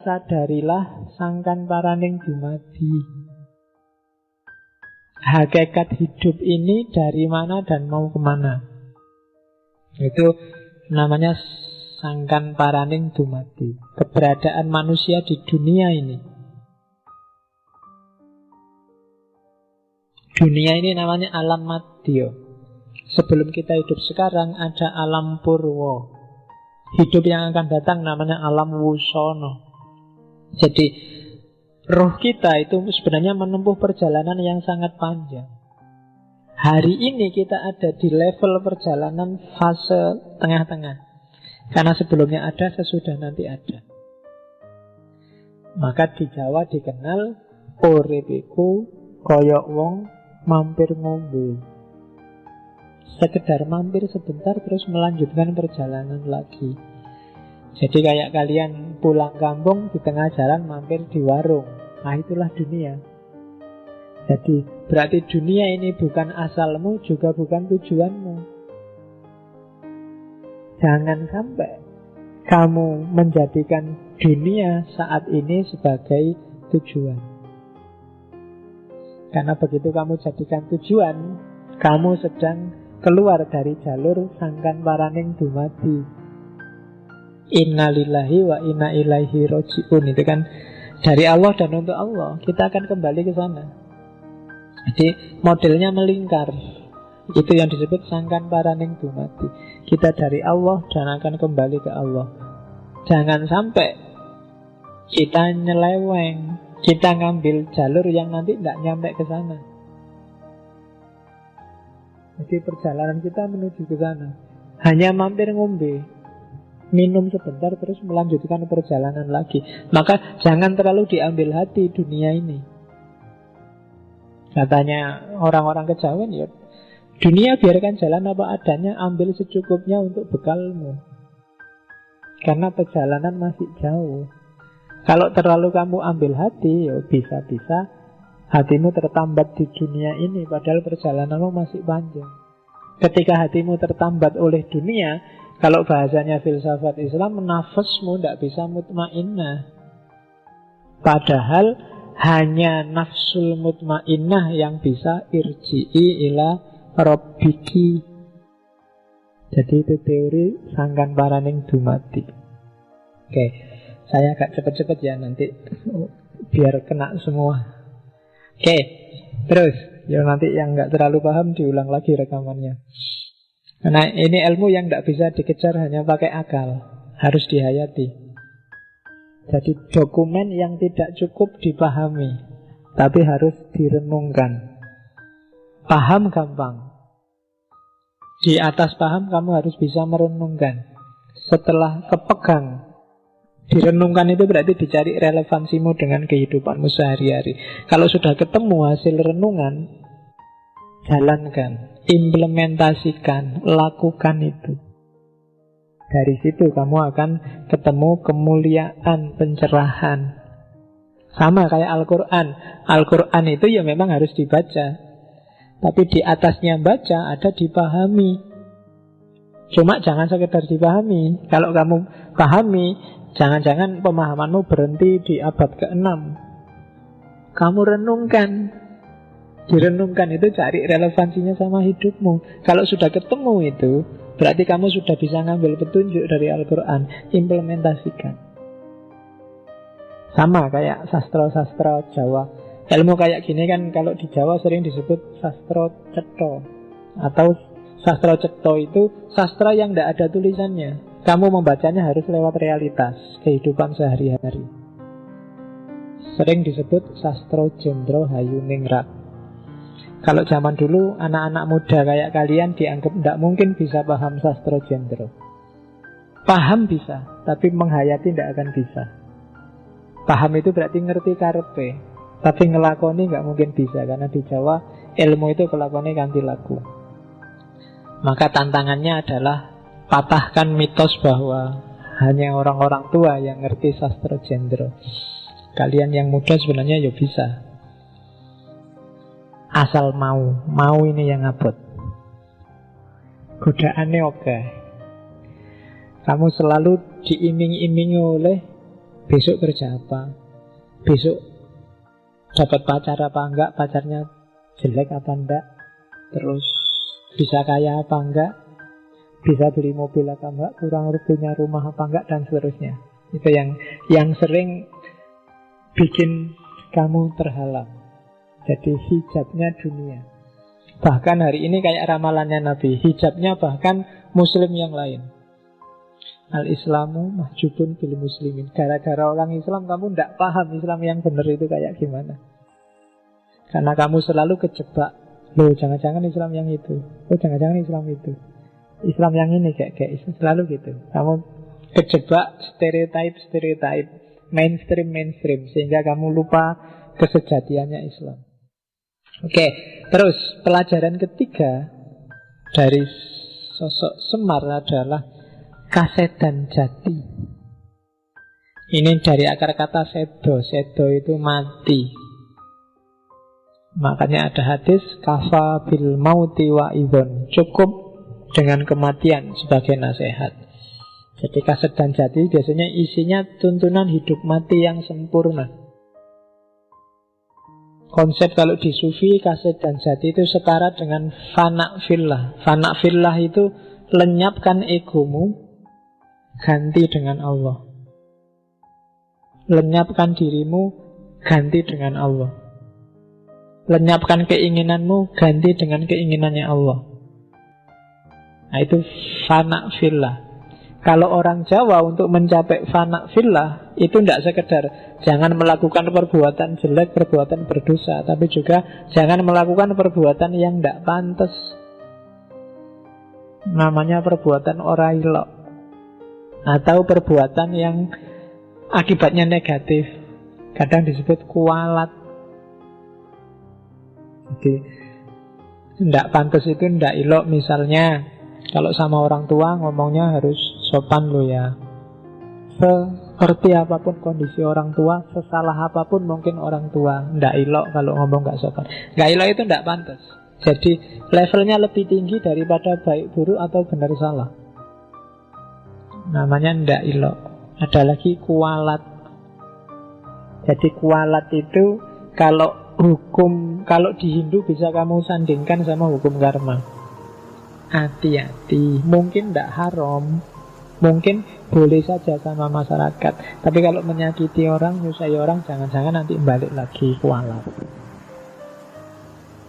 Sadarilah sangkan paraning dumadi. Hakikat hidup ini dari mana dan mau kemana. Itu namanya sangkan paraning dumadi. Keberadaan manusia di dunia ini. Dunia ini namanya alam madya. Sebelum kita hidup sekarang ada alam purwa. Hidup yang akan datang namanya alam wusono. Jadi roh kita itu sebenarnya menempuh perjalanan yang sangat panjang. Hari ini kita ada di level perjalanan fase tengah-tengah. Karena sebelumnya ada, sesudah nanti ada. Maka di Jawa dikenal urip iku koyok wong mampir ngombe. Sekedar mampir sebentar terus melanjutkan perjalanan lagi. Jadi kayak kalian pulang kampung di tengah jalan mampir di warung. Nah itulah dunia. Jadi berarti dunia ini bukan asalmu juga bukan tujuanmu. Jangan sampai kamu menjadikan dunia saat ini sebagai tujuan. Karena begitu kamu jadikan tujuan, kamu sedang keluar dari jalur sangkan paraning dumadi. Innalillahi wa inna ilaihi roji'un. Itu kan dari Allah dan untuk Allah. Kita akan kembali ke sana. Jadi modelnya melingkar. Itu yang disebut sangkan paraning dumadi. Kita dari Allah dan akan kembali ke Allah. Jangan sampai kita nyeleweng, kita ngambil jalur yang nanti tidak nyampe ke sana. Jadi perjalanan kita menuju ke sana hanya mampir ngombe, minum sebentar terus melanjutkan perjalanan lagi. Maka jangan terlalu diambil hati dunia ini. Katanya orang-orang kejawen, ya dunia biarkan jalan apa adanya, ambil secukupnya untuk bekalmu. Karena perjalanan masih jauh. Kalau terlalu kamu ambil hati, ya bisa-bisa hatimu tertambat di dunia ini, padahal perjalananmu masih panjang. Ketika hatimu tertambat oleh dunia, kalau bahasanya filsafat Islam, nafasmu tidak bisa mutmainnah. Padahal hanya nafsul mutmainnah yang bisa irji'i ila rabbiki. Jadi itu teori sangkan paraning dumadi. Oke, saya agak cepet-cepet ya nanti biar kena semua. Oke, terus ya nanti yang nggak terlalu paham diulang lagi rekamannya. Karena ini ilmu yang tidak bisa dikejar hanya pakai akal, harus dihayati. Jadi dokumen yang tidak cukup dipahami, tapi harus direnungkan. Paham gampang. Di atas paham kamu harus bisa merenungkan. Setelah kepegang, direnungkan itu berarti dicari relevansimu dengan kehidupanmu sehari-hari. Kalau sudah ketemu hasil renungan, jalankan, implementasikan, lakukan itu. Dari situ kamu akan ketemu kemuliaan, pencerahan. Sama kayak Al-Quran. Al-Quran itu ya memang harus dibaca, tapi di atasnya baca ada dipahami. Cuma jangan sekedar dipahami. Kalau kamu pahami, jangan-jangan pemahamanmu berhenti di abad ke-6. Kamu renungkan. Direnungkan itu cari relevansinya sama hidupmu. Kalau sudah ketemu itu, berarti kamu sudah bisa ngambil petunjuk dari Al-Quran. Implementasikan. Sama kayak sastra-sastra Jawa. Ilmu kayak gini kan kalau di Jawa sering disebut sastra cetha. Atau sastra cetha itu sastra yang tidak ada tulisannya. Kamu membacanya harus lewat realitas kehidupan sehari-hari. Sering disebut sastra jendra hayuningrat. Kalau zaman dulu anak-anak muda kayak kalian dianggap tidak mungkin bisa paham sastra jendra. Paham bisa, tapi menghayati tidak akan bisa. Paham itu berarti ngerti karepe, tapi ngelakoni nggak mungkin bisa. Karena di Jawa ilmu itu kelakoni kanthi laku. Maka tantangannya adalah patahkan mitos bahwa hanya orang-orang tua yang ngerti sastra jendra. Kalian yang muda sebenarnya ya bisa, asal mau ini yang abot. Godaannya oke. Kamu selalu diiming-imingi oleh besok kerja apa, besok dapat pacar apa enggak, pacarnya jelek apa enggak, terus bisa kaya apa enggak, bisa beli mobil apa enggak, kurang punya rumah apa enggak, dan seterusnya. Itu yang sering bikin kamu terhalang. Jadi hijabnya dunia. Bahkan hari ini kayak ramalannya Nabi, hijabnya bahkan muslim yang lain. Al-Islamu mahjubun bil muslimin. Gara-gara orang Islam kamu tidak paham Islam yang benar itu kayak gimana. Karena kamu selalu kejebak. Loh, jangan-jangan Islam yang itu. Oh, jangan-jangan Islam itu. Islam yang ini kayak selalu gitu. Kamu kejebak stereotype, mainstream, sehingga kamu lupa kesejatiannya Islam. Oke, terus pelajaran ketiga dari sosok Semar adalah kasedan jati. Ini dari akar kata sedo. Sedo itu mati. Makanya ada hadis kafa bil mauti wa idhon, cukup dengan kematian sebagai nasihat. Jadi kasedan jati biasanya isinya tuntunan hidup mati yang sempurna. Konsep kalau di sufi kasedan jati itu setara dengan fana fillah. Fana fillah itu lenyapkan egomu, ganti dengan Allah. Lenyapkan dirimu, ganti dengan Allah. Lenyapkan keinginanmu, ganti dengan keinginannya Allah. Nah, itu fana fillah. Kalau orang Jawa untuk mencapai fana fillah itu tidak sekedar jangan melakukan perbuatan jelek, perbuatan berdosa, tapi juga jangan melakukan perbuatan yang tidak pantas. Namanya perbuatan orailok, atau perbuatan yang akibatnya negatif. Kadang disebut kualat. Jadi tidak pantas itu tidak ilok. Misalnya kalau sama orang tua ngomongnya harus sopan lo ya. Seperti apapun kondisi orang tua, sesalah apapun mungkin orang tua, tidak ilok kalau ngomong gak sopan. Gak ilok itu tidak pantas. Jadi levelnya lebih tinggi daripada baik buruk atau benar salah. Namanya ndak ilok. Ada lagi kualat. Jadi kualat itu kalau di Hindu bisa kamu sandingkan sama hukum karma. Hati-hati. Mungkin ndak haram, mungkin boleh saja sama masyarakat. Tapi kalau menyakiti orang, nyusai orang, jangan-jangan nanti balik lagi kualat.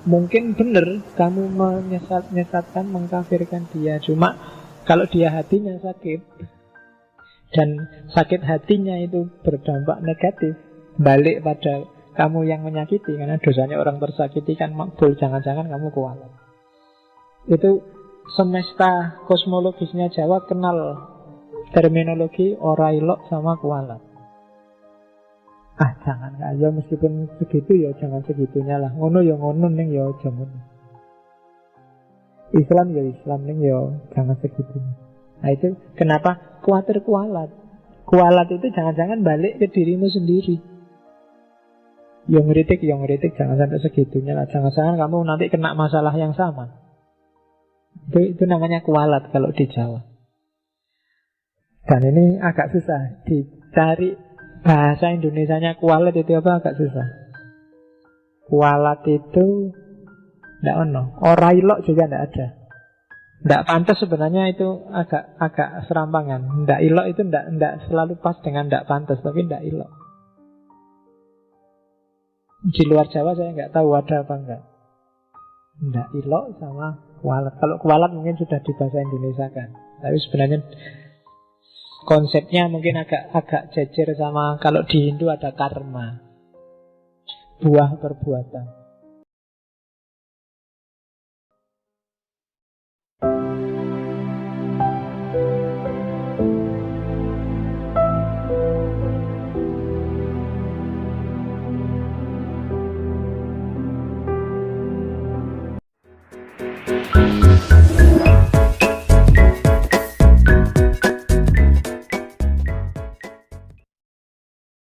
Mungkin benar kamu menyesatkan, mengkafirkan dia. Cuma kalau dia hatinya sakit, dan sakit hatinya itu berdampak negatif, balik pada kamu yang menyakiti. Karena dosanya orang tersakiti kan makbul. Jangan-jangan kamu kualat. Itu semesta kosmologisnya Jawa kenal terminologi orailok sama kualat. Jangan ya meskipun segitu ya jangan segitunya lah. Ngono ya ngono ning ya aja ngono. Islam ya Islam ning ya jangan segitunya. Nah itu kenapa khawatir kualat. Kualat itu jangan-jangan balik ke dirimu sendiri. Yang ngeritik jangan sampai segitunya lah. Jangan-jangan kamu nanti kena masalah yang sama. Itu namanya kualat kalau di Jawa. Dan ini agak susah dicari. Bahasa Indonesianya kualat itu apa? Agak susah. Kualat itu tidak ono. Orailok juga tidak ada. Tidak pantas sebenarnya, itu agak serampangan. Tidak ilok itu tidak selalu pas dengan tidak pantas, tapi tidak ilok. Di luar Jawa saya nggak tahu ada apa enggak. Tidak ilok sama kualat. Kalau kualat mungkin sudah di bahasa Indonesia kan. Tapi sebenarnya konsepnya mungkin agak jejer sama kalau di Hindu ada karma, buah perbuatan.